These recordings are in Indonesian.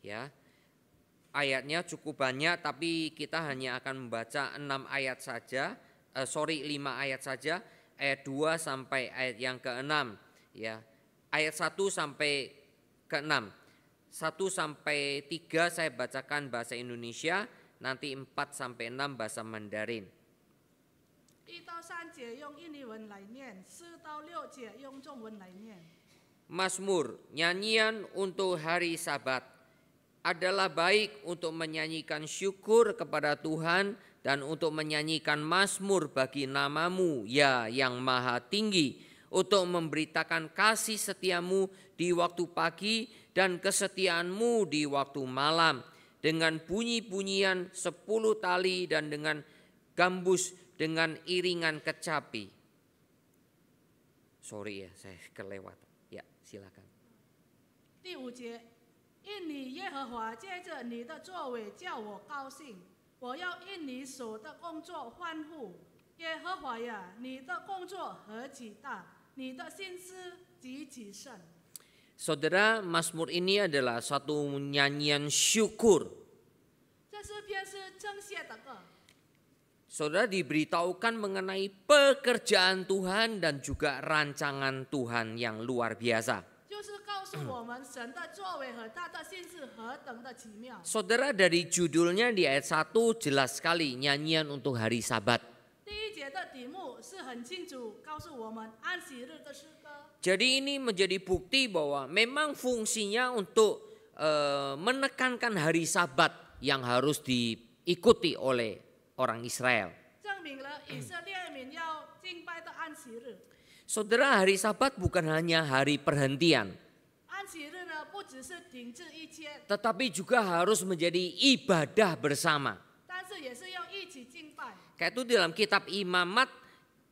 ya. Ayatnya cukup banyak, tapi kita hanya akan membaca 6 ayat saja, 5 ayat saja, ayat 2 sampai ayat yang ke-6 ya. Ayat 1 sampai ke-6. 1 sampai 3 saya bacakan bahasa Indonesia, nanti 4 sampai 6 bahasa Mandarin. 1到3节用印尼文来念，4到6节用中文来念。 Mazmur, nyanyian untuk hari Sabat. Adalah baik untuk menyanyikan syukur kepada Tuhan dan untuk menyanyikan mazmur bagi namamu ya yang maha tinggi, untuk memberitakan kasih setiamu di waktu pagi dan kesetiaanmu di waktu malam, dengan bunyi-bunyian 10 tali dan dengan gambus dengan iringan kecapi. Sorry ya, saya kelewat. Ya, silakan. 第5节，因你耶和华借着你的作为叫我高兴，我要因你手的工作欢呼。耶和华呀，你的工作何其大，你的心思极其深。 Saudara, Mazmur ini adalah satu nyanyian syukur. 这诗篇是称谢的歌。 Saudara diberitahukan mengenai pekerjaan Tuhan dan juga rancangan Tuhan yang luar biasa. 就是告诉我们神的作为和他的心是何等的奇妙。 Saudara, dari judulnya di ayat 1 jelas sekali nyanyian untuk hari Sabat. 第1节的题目是很清楚告诉我们安息日的诗歌。 Jadi ini menjadi bukti bahwa memang fungsinya untuk menekankan hari Sabat yang harus diikuti oleh orang Israel. 证明了以色列民要敬拜的安息日。 Saudara, hari Sabat bukan hanya hari perhentian, 安息日呢，不只是停止一切， tetapi juga harus menjadi ibadah bersama. 但是也是要一起敬拜。 Kayak itu dalam kitab Imamat,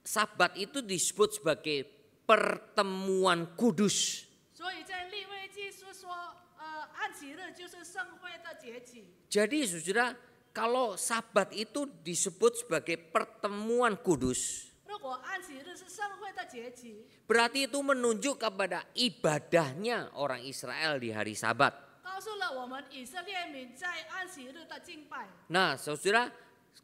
Sabat itu disebut sebagai pertemuan kudus. 所以在利未记是说，安息日就是盛会的节期。 Jadi saudara, kalau Sabat itu disebut sebagai pertemuan kudus, 如果安息日是盛会的节期， berarti itu menunjuk kepada ibadahnya orang Israel di hari Sabat. 告诉了我们以色列民在安息日的敬拜。 Nah saudara,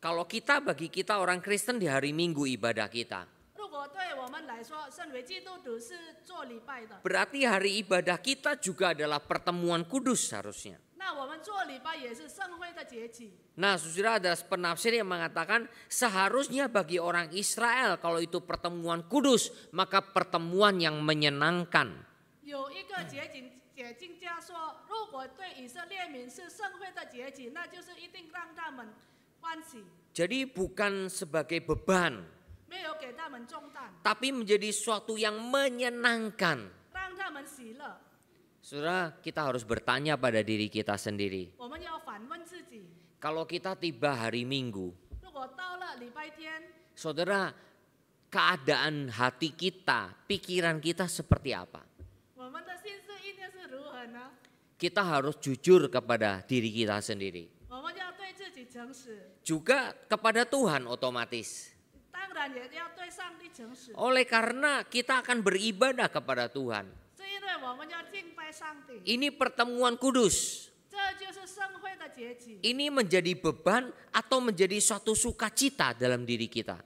kalau bagi kita orang Kristen di hari Minggu ibadah kita, 如果对我们来说，身为基督徒是做礼拜的， berarti hari ibadah kita juga adalah pertemuan kudus harusnya. 那我们做礼拜也是盛会的节期。 Nah saudara, ada penafsir yang mengatakan seharusnya bagi orang Israel kalau itu pertemuan kudus, maka pertemuan yang menyenangkan. 有一个解经家说，如果对以色列民是盛会的节期，那就是一定让他们欢喜， Jadi bukan sebagai beban, 没有给他们重担， tapi menjadi suatu yang menyenangkan. 让他们喜乐。 Saudara, kita harus bertanya pada diri kita sendiri. 我们要反问自己， Kalau kita tiba hari Minggu, 如果到了礼拜天， saudara, keadaan hati kita, pikiran kita seperti apa? 我们的心思意念是如何呢？ Kita harus jujur kepada diri kita sendiri. 我们要对自己诚实， Juga kepada Tuhan otomatis. 当然也要对上帝诚实， Oleh karena kita akan beribadah kepada Tuhan. 是因为我们要敬拜上帝， Ini pertemuan kudus. 这就是盛会的节期。 Ini menjadi beban atau menjadi suatu sukacita dalam diri kita.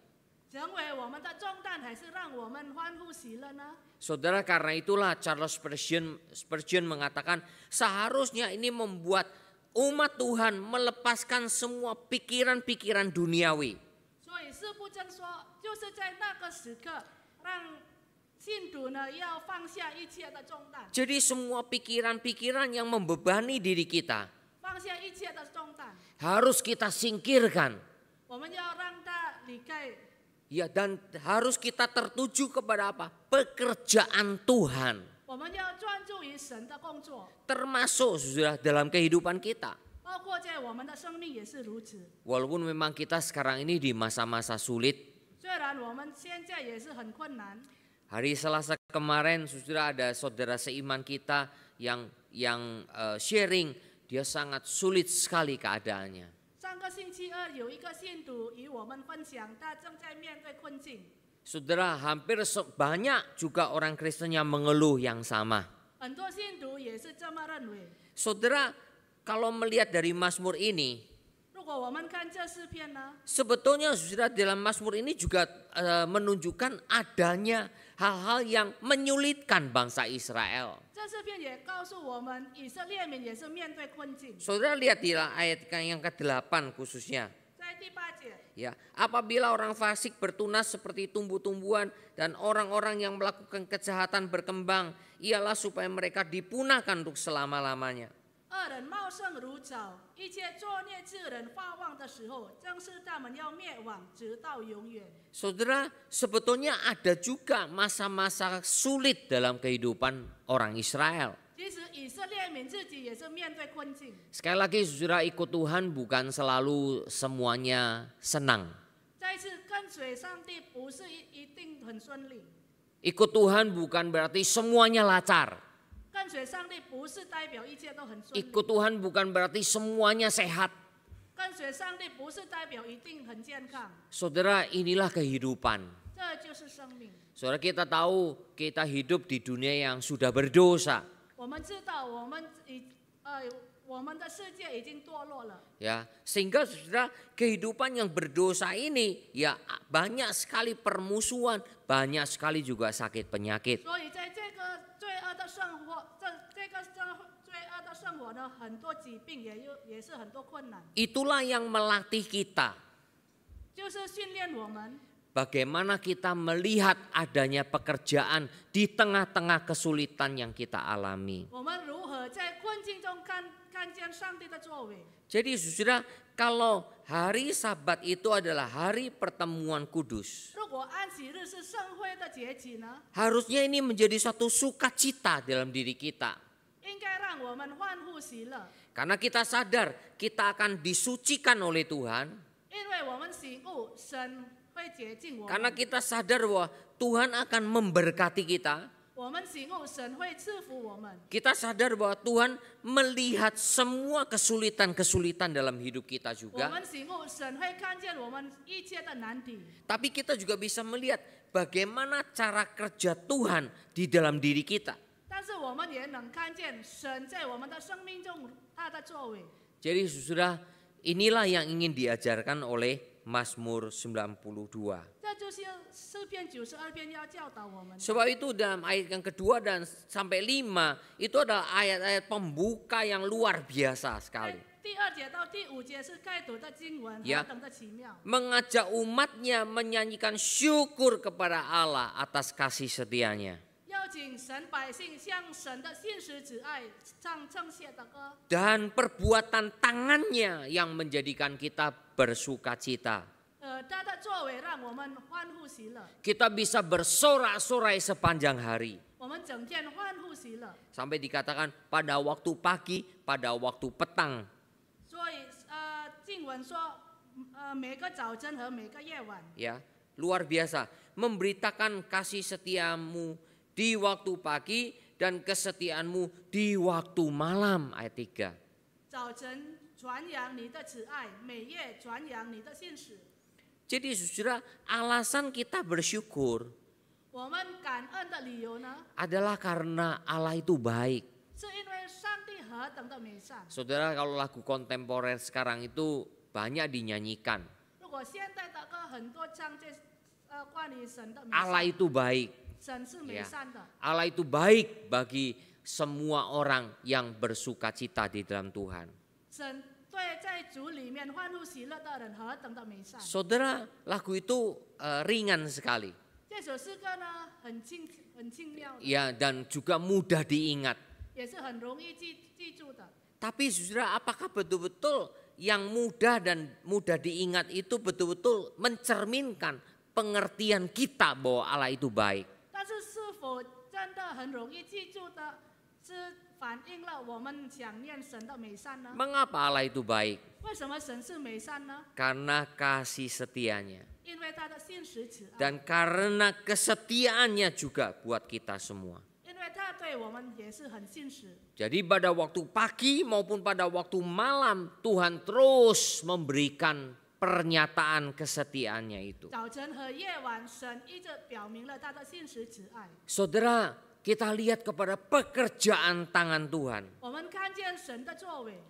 成为我们的重担，还是让我们欢呼喜乐呢？ Saudara, karena itulah Charles Spurgeon mengatakan seharusnya ini membuat umat Tuhan melepaskan semua pikiran-pikiran duniawi. 所以四不争说，就是在那个时刻，让信徒呢要放下一切的重担， Jadi semua pikiran-pikiran yang membebani diri kita 放下一切的重担， harus kita singkirkan. 我们要让他离开， Ya, dan harus kita tertuju kepada apa? Pekerjaan Tuhan. 我们要专注于神的工作， Termasuk sudah dalam kehidupan kita. 包括在我们的生命也是如此。 Walaupun memang kita sekarang ini di masa-masa sulit. 虽然我们现在也是很困难， Hari Selasa kemarin sudah ada saudara seiman kita yang sharing, dia sangat sulit sekali keadaannya. 上个星期二有一个信徒与我们分享，他正在面对困境。 Saudara, hampir banyak juga orang Kristen yang mengeluh yang sama. 很多信徒也是这么认为。 Saudara, kalau melihat dari Mazmur ini, 如果我们看这诗篇呢， sebetulnya saudara dalam Mazmur ini juga menunjukkan adanya hal-hal yang menyulitkan bangsa Israel. 这诗篇也告诉我们，以色列民也是面对困境。 Saudara lihat di ayat yang ke-8 khususnya. 在第8节， Ya, apabila orang fasik bertunas seperti tumbuh-tumbuhan dan orang-orang yang melakukan kejahatan berkembang, ialah supaya mereka dipunahkan untuk selama-lamanya. 恶人茂盛如草，一切作孽之人发旺的时候，正是他们要灭亡，直到永远。 Saudara, sebetulnya ada juga masa-masa sulit dalam kehidupan orang Israel. 其实以色列民自己也是面对困境。 Sekali lagi saudara, ikut Tuhan bukan selalu semuanya senang. 再一次跟随上帝不是一定很顺利， Ikut Tuhan bukan berarti semuanya lancar. 跟随上帝不是代表一切都很顺利， Ikut Tuhan bukan berarti semuanya sehat. 跟随上帝不是代表一定很健康， Saudara, inilah kehidupan. 这就是生命。 Saudara, kita tahu kita hidup di dunia yang sudah berdosa. 我们知道我们的世界已经堕落了， Ya, sehingga saudara, kehidupan yang berdosa ini ya banyak sekali permusuhan, banyak sekali juga sakit penyakit. 所以在这个罪恶的生活，这个罪恶的生活呢，很多疾病也是很多困难， Itulah yang melatih kita 就是训练我们 bagaimana kita melihat adanya pekerjaan di tengah-tengah kesulitan yang kita alami. 我们如何在困境中看见上帝的作为。 Jadi saudara, kalau hari Sabat itu adalah hari pertemuan kudus, 如果安息日是盛会的节期呢， harusnya ini menjadi suatu sukacita dalam diri kita. 应该让我们欢呼喜乐， Karena kita sadar kita akan disucikan oleh Tuhan. 因为我们醒悟神会洁净我 Karena 们， kita sadar bahwa Tuhan akan memberkati kita. 我们醒悟神会赐福我们， Kita sadar bahwa Tuhan melihat semua kesulitan-kesulitan dalam hidup kita 我 juga. 们醒悟神会看见我们一切的难题。 Tapi kita juga bisa melihat bagaimana cara kerja Tuhan di dalam diri kita. 但是我们也能看见神在我们的生命中他的作为。 Jadi saudara, inilah yang ingin diajarkan oleh Mazmur 92. 这就是诗篇92篇要教导我们的。 Sebab itu dalam ayat yang kedua dan sampai 5 itu adalah ayat-ayat pembuka yang luar biasa 在 sekali. 第2节到第5节是开读的经文， Ya 何等的奇妙！ Mengajak umatnya menyanyikan syukur kepada Allah atas kasih setianya. 邀请神百姓向神的信实旨爱唱称谢的歌， Dan perbuatan tangannya yang menjadikan kita bersuka cita. 他的作为让我们欢呼喜乐， Kita bisa bersorak-sorai sepanjang hari. 我们整天欢呼喜乐。 Sampai dikatakan pada waktu pagi, pada waktu petang. 所以经文说，每个早晨和每个夜晚， Ya, luar biasa. Memberitakan kasih setiamu di waktu pagi dan kesetiaanmu di waktu malam. Ayat 3. 早晨传扬你的慈爱，每夜传扬你的信实。 Jadi saudara, alasan kita bersyukur 我们感恩的理由呢， adalah karena Allah itu baik. 是因为上帝何等的美善。 Saudara, kalau lagu kontemporer sekarang itu banyak dinyanyikan. 如果现代的歌很多唱这关于神的美 Allah 善， itu baik. 神是美善的， Allah itu baik bagi semua orang yang bersuka cita di dalam Tuhan. 神对在主里面欢呼喜乐的人何等的美善。 Saudara, lagu itu ringan sekali. 这首诗歌呢，很轻妙的， Ya, dan juga mudah diingat. 也是很容易记住的。 Tapi saudara, apakah betul-betul yang mudah dan mudah diingat itu betul-betul mencerminkan pengertian kita bahwa Allah itu baik? 但是是否真的很容易记住的，是反映了我们想念神的美善呢？ Mengapa Allah itu baik? 为什么神是美善呢？ Karena kasih setianya. 因为他的信实慈爱， Dan karena kesetiaannya juga buat kita semua. 因为他对我们也是很信实。 Jadi pada waktu pagi maupun pada waktu malam Tuhan terus memberikan pernyataan kesetiaannya itu. 早晨和夜晚，神一直表明了他的信实慈爱。 Saudara, kita lihat kepada pekerjaan tangan Tuhan. 我们看见神的作为，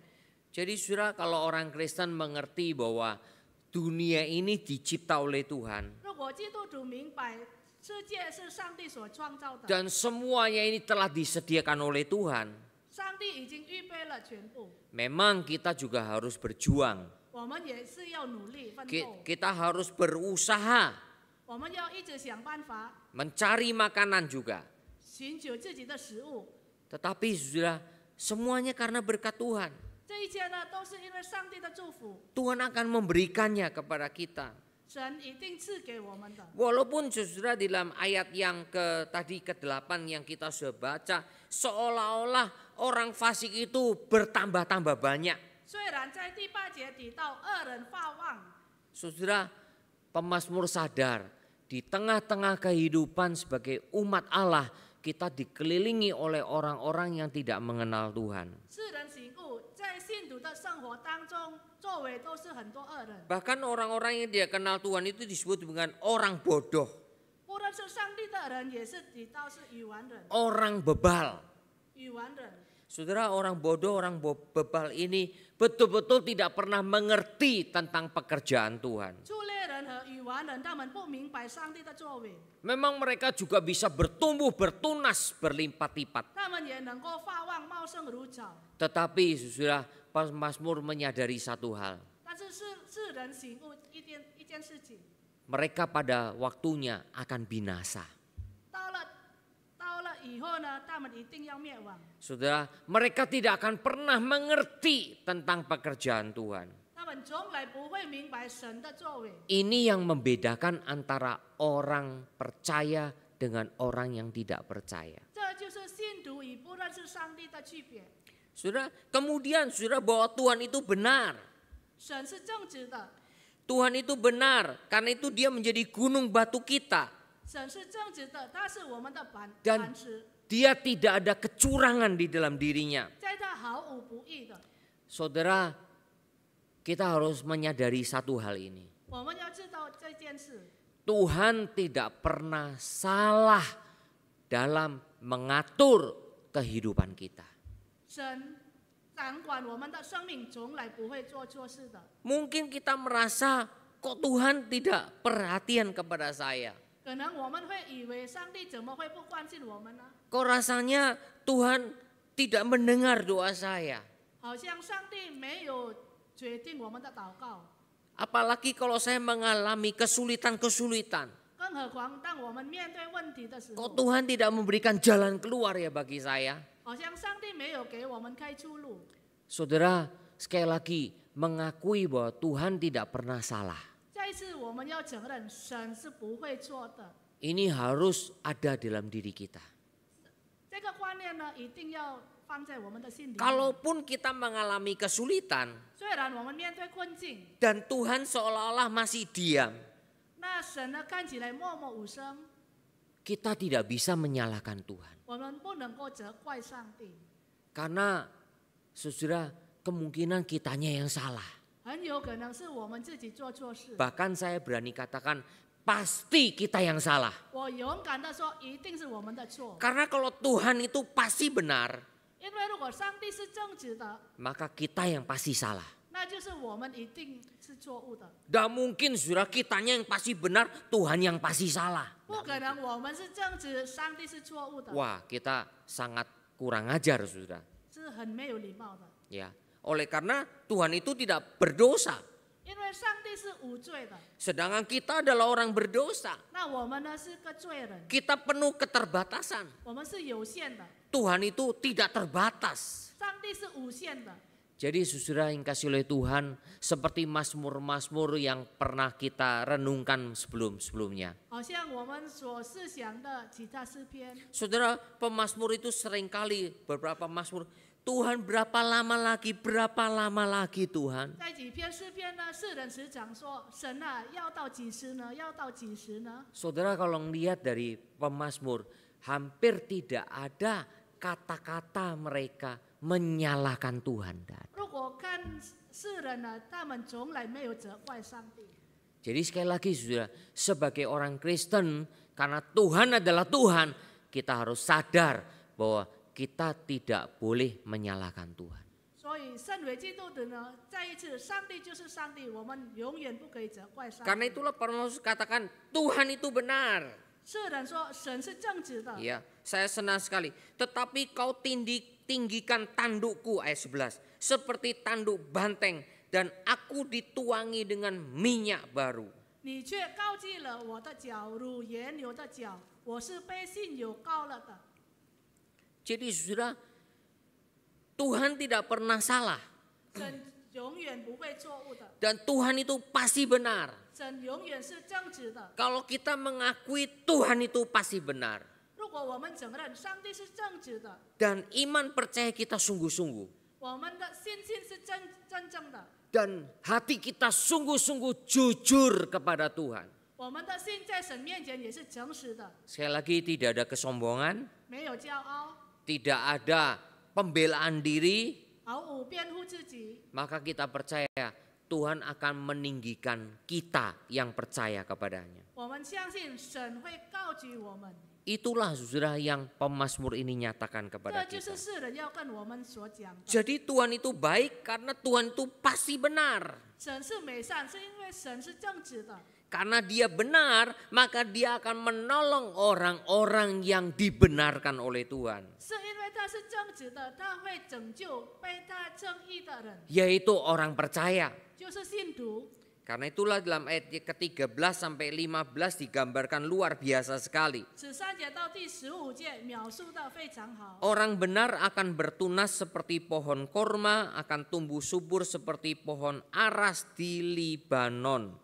Jadi saudara, kalau orang Kristen mengerti bahwa dunia ini dicipta oleh Tuhan 如果基督徒明白世界是上帝所创造的， dan semuanya ini telah disediakan oleh Tuhan, 上帝已经预备了全部， memang kita juga harus berjuang. 我们也是要努力奋 Kita 斗， harus berusaha 我们要一直想办法 mencari makanan juga. 寻求自己的食物。 Tetapi saudara, semuanya karena berkat Tuhan. 这一切呢，都是因为上帝的祝福， Tuhan akan memberikannya kepada kita. 神一定赐给我们的。 Walaupun saudara di dalam ayat yang tadi ke-8 yang kita sudah baca, seolah-olah orang fasik itu bertambah-tambah banyak. 虽然在第8节提到恶人发旺， Saudara, pemazmur sadar di tengah-tengah kehidupan sebagai umat Allah, kita dikelilingi oleh orang-orang yang tidak mengenal Tuhan. 世人醒悟，在信徒的生活当中，周围都是很多恶人。 Bahkan orang-orang yang tidak kenal Tuhan itu disebut dengan orang bodoh, 不认识上帝的人，也是提到是愚顽人。 orang bebal. 愚顽人， Saudara, orang bodoh, orang bebal ini betul-betul tidak pernah mengerti tentang pekerjaan Tuhan. 畜类人和愚顽人，他们不明白上帝的作为， Memang mereka juga bisa bertumbuh, bertunas, berlipat-lipat. 他们也能够发旺茂盛如草。 Tetapi saudara, pemazmur menyadari satu hal. 但是世人醒悟一件事情， Mereka pada waktunya akan binasa. 到了以后呢，他们一定要灭亡。 Saudara, mereka tidak akan pernah mengerti tentang pekerjaan Tuhan. 他们从来不会明白神的作为。 Ini yang membedakan antara orang percaya dengan orang yang tidak percaya. 这就是信徒与不认识上帝的区别。 Saudara, kemudian saudara bahwa Tuhan itu benar. 神是正直的， Tuhan itu benar, karena itu dia menjadi gunung batu kita. 神是正直的，他是我们的磐 Dan 石， dia tidak ada kecurangan di dalam dirinya. 在他毫无不义的。 Saudara, kita harus menyadari satu hal ini. 我们要知道这件事， Tuhan tidak pernah salah dalam mengatur kehidupan kita. 神掌管我们的生命，从来不会做错事的。 Mungkin kita merasa kok Tuhan tidak perhatian kepada saya. 可能我们会以为上帝怎么会不关心我们呢？ Kok rasanya Tuhan tidak mendengar doa saya. 好像上帝没有决定我们的祷告。 Apalagi kalau saya mengalami kesulitan-kesulitan. 更何况当我们面对问题的时 Kok 候， Tuhan tidak memberikan jalan keluar ya bagi saya. 好像上帝没有给我们开出路。 Saudara, sekali lagi mengakui bahwa Tuhan tidak pernah salah. 再一次，我们要承认神是不会错的。 Ini harus ada dalam diri kita. 这个观念呢，一定要放在我们的心里面。 Kalaupun kita mengalami kesulitan 虽然我们面对困境， dan Tuhan seolah-olah masih diam, 那神呢看起来默默无声， kita tidak bisa menyalahkan Tuhan. 我们不能够责怪上帝。 Karena saudara, kemungkinan kitanya yang salah. 很有可能是我们自己做错事。 Bahkan saya berani katakan pasti kita yang salah. 我勇敢的说，一定是我们的错。 Karena kalau Tuhan itu pasti benar, 因为如果上帝是正直的， maka kita yang pasti salah. 那就是我们一定是错误的。 Tidak mungkin saudara kitanya yang pasti benar, Tuhan yang pasti salah. 不可能我们是正直，上帝是错误的， Wah, kita sangat kurang ajar saudara. 是很没有礼貌的。 Ya, oleh karena Tuhan itu tidak berdosa, 因为上帝是无罪的， sedangkan kita adalah orang berdosa. 那我们呢是个罪人， Kita penuh keterbatasan. 我们是有限的， Tuhan itu tidak terbatas. 上帝是无限的。 Jadi saudara yang kasih oleh Tuhan, seperti mazmur-mazmur yang pernah kita renungkan sebelum-sebelumnya. 好像我们所思想的其他诗篇， Saudara, pemazmur itu seringkali beberapa mazmur, Tuhan berapa lama lagi Tuhan? 在几篇诗篇呢，世人时常说：“神啊，要到几时呢？要到几时呢 Saudara kalau melihat dari pemazmur, hampir tidak ada kata-kata mereka menyalahkan Tuhan. ?” 如果看世人呢，他们从来没有责怪上帝。 Jadi sekali lagi saudara, sebagai orang Kristen, karena Tuhan adalah Tuhan, kita harus sadar bahwa kita tidak boleh menyalahkan Tuhan. 所所以身为基督徒呢，再一次，上帝就是上帝，我们永远不可以责怪上帝。 Karena itulah Paulus katakan Tuhan itu benar. 世人说神是正直的， Ya, saya senang sekali. Tetapi kau tinggikan tandukku ayat 11 seperti tanduk banteng dan aku dituangi dengan minyak baru. 你却高举了我的脚，如研牛的脚，我是被信油膏了的。 Jadi saudara, Tuhan tidak pernah salah 神永远不会错误的， dan Tuhan itu pasti benar. 神永远是正直的。 Kalau kita mengakui Tuhan itu pasti benar 如果我们承认上帝是正直的， dan iman percaya kita sungguh-sungguh 我们的信心是真正的， dan hati kita sungguh-sungguh jujur kepada Tuhan. 我们的心在神面前也是诚实的， Sekali lagi tidak ada kesombongan, 没有骄傲， tidak ada pembelaan diri, 毫无辩护自己。 maka kita percaya Tuhan akan meninggikan kita yang percaya kepadanya. 我们相信神会高举我们， Itulah saudara yang pemazmur ini nyatakan 这 kepada 就是 kita. 世人要跟我们所讲的。 Jadi Tuhan itu baik karena Tuhan itu pasti benar. 神是美善，是因为神是正直的。 Karena dia benar, maka dia akan menolong orang-orang yang dibenarkan oleh Tuhan. 是因为他是正直的，他会拯救被他正义的人， Yaitu orang percaya. 就是信徒。 Karena itulah dalam ayat ke-13 sampai 15 digambarkan luar biasa sekali. 13节到第15节描述的非常好。 Orang benar akan bertunas seperti pohon korma, akan tumbuh subur seperti pohon aras di Libanon.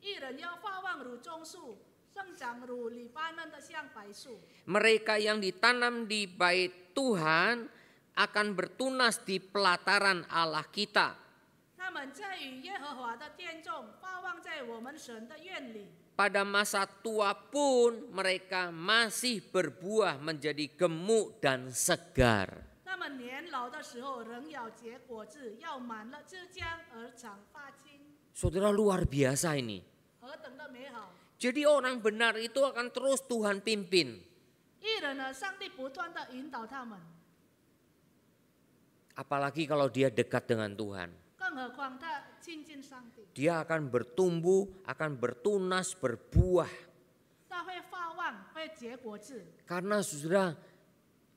义人要发旺如棕树，生长如黎巴嫩的橡柏树。 Mereka yang ditanam di bait Tuhan akan bertunas di pelataran Allah kita. 他们在与耶和华的殿中，发旺在我们神的院里。 Pada masa tua pun mereka masih berbuah menjadi gemuk dan segar. 他们年老的时候仍要结果子，要满了枝浆而长发青。 Saudara, luar biasa ini. 何等的美好！ Jadi orang benar itu akan terus Tuhan pimpin. 义人呢，上帝不断的引导他们， Apalagi kalau dia dekat dengan Tuhan. 更何况他亲近上帝， Dia akan bertumbuh, akan bertunas, berbuah. 他会发旺，会结果子， Karena saudara,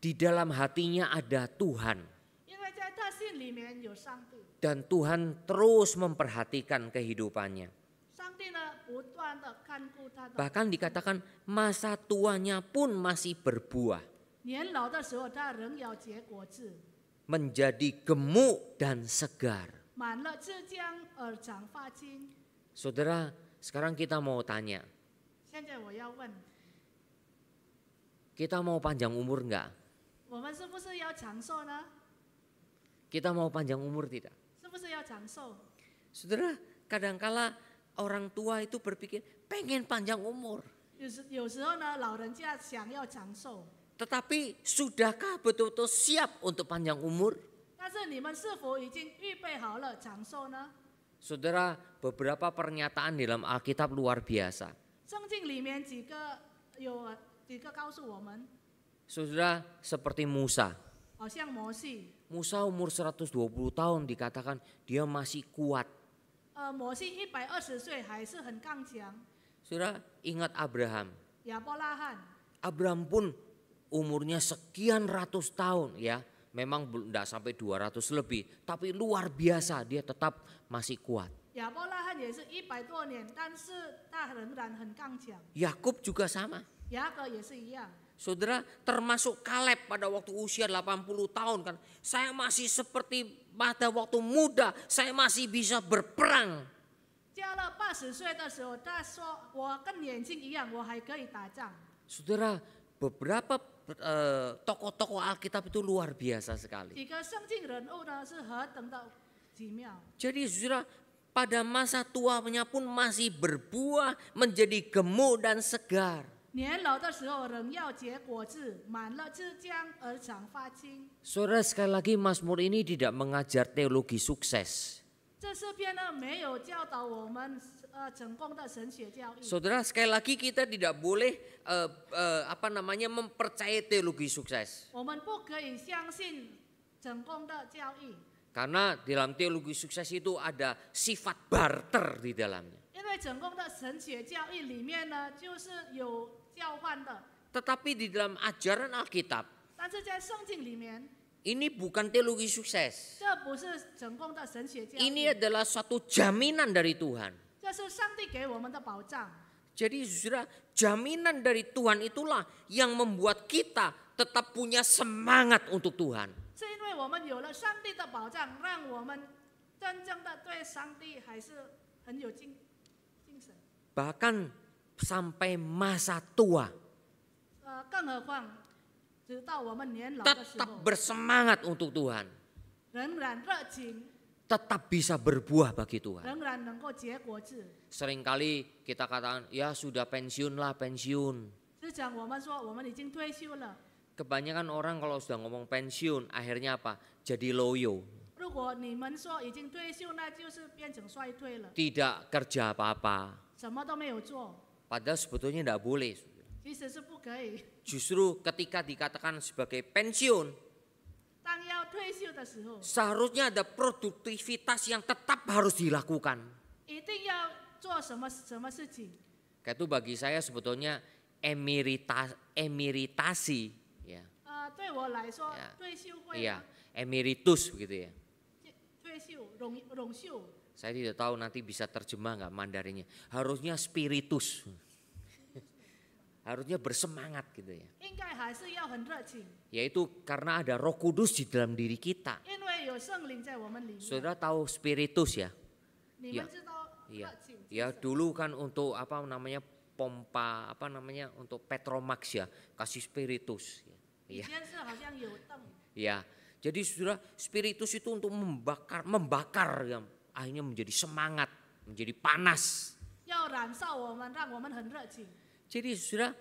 di dalam hatinya ada Tuhan. 因为在他心里面有上帝。 Dan Tuhan terus memperhatikan kehidupannya. 上帝呢，不断的看顾他的， Bahkan dikatakan masa tuanya pun masih berbuah. 年老的时候他仍要结果子， Menjadi gemuk dan segar. 满了枝浆而长发青。 Saudara, sekarang kita mau tanya. 现在我要问， Kita mau panjang umur enggak? 我们是不是要长寿呢？ Kita mau panjang umur tidak? 是不是要长寿？ Saudara, kadangkala orang tua itu berpikir pengen panjang umur. 有时候呢，老人家想要长寿， Tetapi sudahkah betul-betul siap untuk panjang umur? 但是你们是否已经预备好了长寿呢？ Saudara, beberapa pernyataan dalam Alkitab luar biasa. 圣经里面有几个告诉我们， Saudara, seperti Musa. 好像摩西， Musa umur 120 tahun dikatakan dia masih kuat. 摩西120岁还是很刚强。 Saudara, ingat Abraham. 亚伯拉罕， Abraham pun umurnya sekian ratus tahun ya. Memang tidak sampai 200 lebih. Tapi luar biasa dia tetap masih kuat. 亚伯拉罕也是100多年，但是他仍然很刚强。 Yakub juga sama. 雅各也是一样。 Saudara, termasuk Kaleb pada waktu usia 80 tahun kan. Saya masih seperti pada waktu muda, saya masih bisa berperang. 加勒80岁的时候，他说：“我跟年轻一样，我还可以打仗。” Saudara, beberapa tokoh-tokoh Alkitab itu luar biasa sekali. 几个圣经人物呢，是何等的奇妙。 Jadi saudara, pada masa tuanya pun masih berbuah menjadi gemuk dan segar. 年老的时候仍要结果子，满了枝浆而长发青。 Saudara, sekali lagi Mazmur ini tidak mengajar teologi sukses. 这诗篇呢，没有教导我们成功的神学教育。 Saudara, sekali lagi kita tidak boleh mempercayai teologi sukses. 我们不可以相信成功的教育。Karena dalam teologi sukses itu ada sifat barter di dalamnya. 因为成功的神学教义里面呢，就是有交换的， Tetapi di dalam ajaran Alkitab 但是在圣经里面， ini bukan teologi sukses. 这不是成功的神学教义， Ini adalah suatu jaminan dari Tuhan. 这是上帝给我们的保障。 Jadi saudara, jaminan dari Tuhan itulah yang membuat kita tetap punya semangat untuk Tuhan. 是因为我们有了上帝的保障，让我们真正的对上帝还是很有精神。 Bahkan sampai masa tua 更何况，直到我们年老的时 tetap 候， bersemangat untuk Tuhan. 仍然热情， Tetap bisa berbuah bagi Tuhan. 仍然能够结果子。 Seringkali kita katakan, ya sudah pensiun lah, pensiun. 是讲我们说我们已经退休了。 Kebanyakan orang kalau sudah ngomong pensiun, akhirnya apa? Jadi loyo. 如果你们说已经退休，那就是变成衰退了， Tidak kerja apa-apa. 什么都没有做， Padahal sebetulnya tidak boleh. 其实是不可以。 Justru ketika dikatakan sebagai pensiun, 当要退休的时候， seharusnya ada produktivitas yang tetap harus dilakukan. 一定要做什么事情。 Kayak itu bagi saya sebetulnya emeritasi, ya, 对我来说 Ya， 退休会 iya, emeritus begitu ya. 退休荣休， Saya tidak tahu nanti bisa terjemah nggak Mandarinnya. Harusnya spiritus, harusnya bersemangat gitu ya. 应该还是要很热情， Yaitu karena ada Roh Kudus di dalam diri kita. 因为有圣灵在我们里面。 Saudara tahu spiritus ya? 你们知道热 Iya. 情？ Ya dulu kan untuk apa namanya pompa apa namanya untuk Petromax ya kasih spiritus. 以 Ya. 前是好像有灯， Ya. Jadi saudara spiritus itu untuk membakar yang akhirnya menjadi semangat, menjadi panas. 要燃烧我们，让我们很热情。 Jadi saudara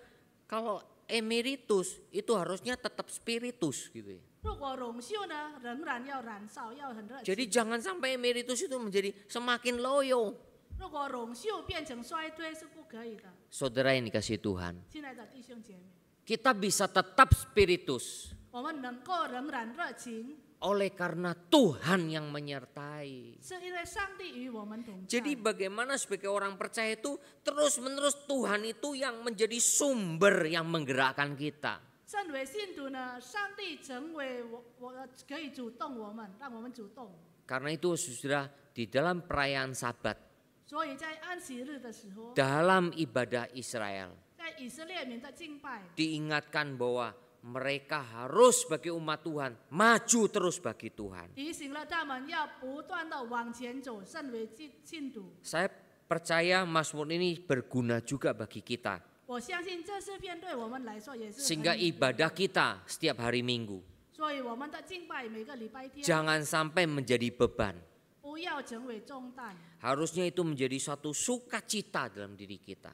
kalau emeritus itu harusnya tetap spiritus gitu ya. 如果荣休呢，仍然要燃烧，要很热情。 Jadi jangan sampai emeritus itu menjadi semakin loyo. 如果荣休变成衰退是不可以的。 Saudara yang dikasih Tuhan, 亲爱的弟兄姐妹， kita bisa tetap spiritus 我们能够仍然热情， oleh karena Tuhan yang menyertai. 是因为上帝与我们同在。 Jadi bagaimana sebagai orang percaya itu terus-menerus Tuhan itu yang menjadi sumber yang menggerakkan kita. 身为信徒呢，上帝成为我可以主动我们，让我们主动。 Karena itu saudara di dalam perayaan Sabat, 所以在安息日的时候， dalam ibadah Israel 在以色列民的敬拜， diingatkan bahwa mereka harus sebagai umat Tuhan maju terus bagi Tuhan. 提醒了他们要不断的往前走，身为信徒。 Saya percaya Mazmur ini berguna juga bagi kita. 我相信这诗篇对我们来说也是很 Sehingga ibadah kita setiap hari Minggu 所以我们的敬拜每个礼拜天 jangan sampai menjadi beban. 不要成为重担， Harusnya itu menjadi suatu sukacita dalam diri kita.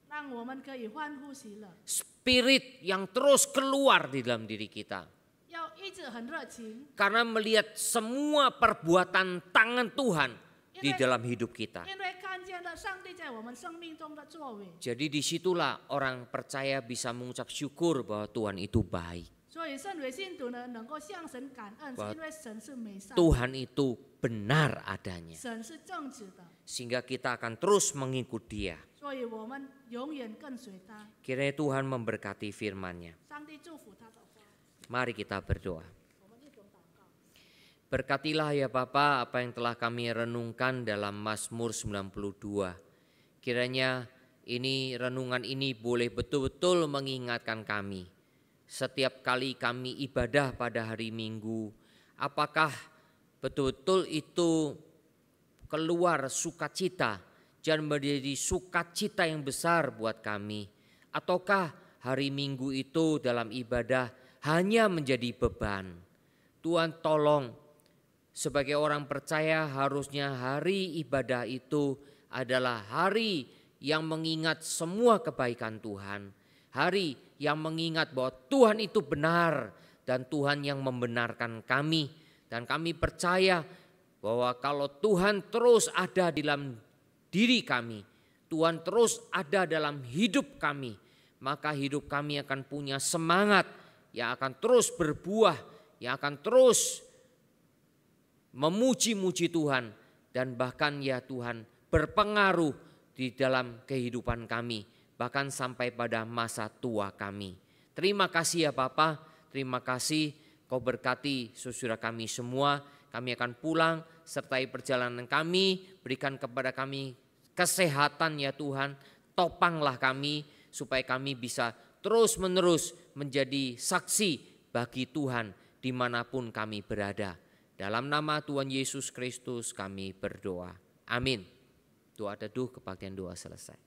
让我们可以欢呼喜乐， Spirit yang terus keluar di dalam diri kita. 要一直很热情， Karena melihat semua perbuatan tangan Tuhan di dalam hidup kita. 因为看见了上帝在我们生命中的作为。 Jadi disitulah orang percaya bisa mengucap syukur bahwa Tuhan itu baik. 所以身为信徒呢，能够向神感恩，是 Bahwa 因为神是美善， Tuhan itu benar adanya. 神是正直的， Sehingga kita akan terus mengikut Dia. 所以我们永远跟随他。 Kiranya Tuhan memberkati firman-Nya. 上帝祝福他的话， Mari kita berdoa. 我们一同祷告。 Berkatilah ya Bapa apa yang telah kami renungkan dalam Mazmur 92. Kiranya renungan ini boleh betul-betul mengingatkan kami. Setiap kali kami ibadah pada hari Minggu, apakah betul-betul itu keluar sukacita dan menjadi sukacita yang besar buat kami? Ataukah hari Minggu itu dalam ibadah hanya menjadi beban? Tuhan tolong, sebagai orang percaya harusnya hari ibadah itu adalah hari yang mengingat semua kebaikan Tuhan. Hari yang mengingat bahwa Tuhan itu benar dan Tuhan yang membenarkan kami. Dan kami percaya bahwa kalau Tuhan terus ada dalam diri kami, Tuhan terus ada dalam hidup kami, maka hidup kami akan punya semangat yang akan terus berbuah, yang akan terus memuji-muji Tuhan, dan bahkan ya Tuhan berpengaruh di dalam kehidupan kami, bahkan sampai pada masa tua kami. Terima kasih ya Bapa, terima kasih Kau berkati saudara kami semua. Kami akan pulang, sertai perjalanan kami, berikan kepada kami kesehatan ya Tuhan, topanglah kami supaya kami bisa terus-menerus menjadi saksi bagi Tuhan dimanapun kami berada. Dalam nama Tuhan Yesus Kristus kami berdoa. Amin. Doa teduh kebaktian doa selesai.